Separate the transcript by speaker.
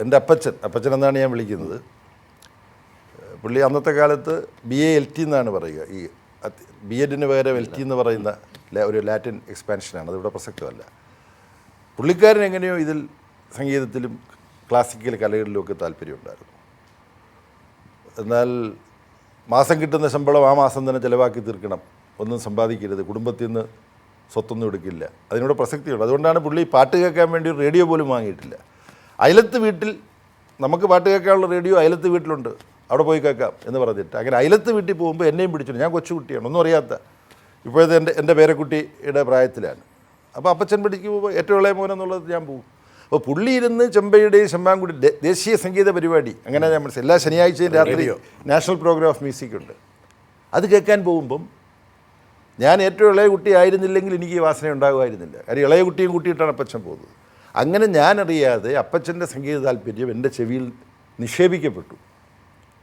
Speaker 1: എൻ്റെ അപ്പച്ചൻ എന്നാണ് ഞാൻ വിളിക്കുന്നത്. പുള്ളി അന്നത്തെ കാലത്ത് BA-LT എന്നാണ് പറയുക. ഈ B.Edന് പകരം LT എന്ന് പറയുന്ന ഒരു ലാറ്റിൻ എക്സ്പാൻഷനാണ്. അതിവിടെ പ്രസക്തമല്ല. പുള്ളിക്കാരൻ എങ്ങനെയോ ഇതിൽ സംഗീതത്തിലും ക്ലാസിക്കൽ കലകളിലുമൊക്കെ താല്പര്യമുണ്ടായിരുന്നു. എന്നാൽ മാസം കിട്ടുന്ന ശമ്പളം ആ മാസം തന്നെ ചിലവാക്കി തീർക്കണം, ഒന്നും സമ്പാദിക്കരുത്, കുടുംബത്തിൽ നിന്ന് സ്വത്തൊന്നും എടുക്കില്ല, അതിനോട് പ്രസക്തിയുണ്ട്. അതുകൊണ്ടാണ് പുള്ളി പാട്ട് കേൾക്കാൻ വേണ്ടി റേഡിയോ പോലും വാങ്ങിയിട്ടില്ല. അയലത്ത് വീട്ടിൽ നമുക്ക് പാട്ട് കേൾക്കാനുള്ള റേഡിയോ അയലത്ത് വീട്ടിലുണ്ട്, അവിടെ പോയി കേൾക്കാം എന്ന് പറഞ്ഞിട്ട് അങ്ങനെ അയലത്ത് വീട്ടിൽ പോകുമ്പോൾ എന്നെയും പിടിച്ചിട്ട്, ഞാൻ കൊച്ചുകുട്ടിയാണ്, ഒന്നും അറിയാത്ത, ഇപ്പോഴത്തെ എൻ്റെ പേരക്കുട്ടിയുടെ പ്രായത്തിലാണ്. അപ്പോൾ അപ്പച്ചൻ പിടിക്കുമ്പോൾ ഏറ്റവും ഇളയ മോനെന്നുള്ളത് ഞാൻ പോകും. അപ്പോൾ പുള്ളി ഇരുന്ന് ചെമ്പയുടെയും ചെമ്മാങ്കുടി ദേശീയ സംഗീത പരിപാടി, അങ്ങനെ ഞാൻ മനസ്സിലായി, എല്ലാ ശനിയാഴ്ചയും രാത്രി നാഷണൽ പ്രോഗ്രാം ഓഫ് മ്യൂസിക് ഉണ്ട്, അത് കേൾക്കാൻ പോകുമ്പം ഞാൻ ഏറ്റവും ഇളയ കുട്ടി ആയിരുന്നില്ലെങ്കിൽ എനിക്ക് ഈ വാസന ഉണ്ടാകുമായിരുന്നില്ല. കാര്യം ഇളയ കുട്ടിയും കൂട്ടിയിട്ടാണ് അപ്പച്ചൻ പോകുന്നത്. അങ്ങനെ ഞാനറിയാതെ അപ്പച്ചൻ്റെ സംഗീത താല്പര്യം എൻ്റെ ചെവിയിൽ നിക്ഷേപിക്കപ്പെട്ടു.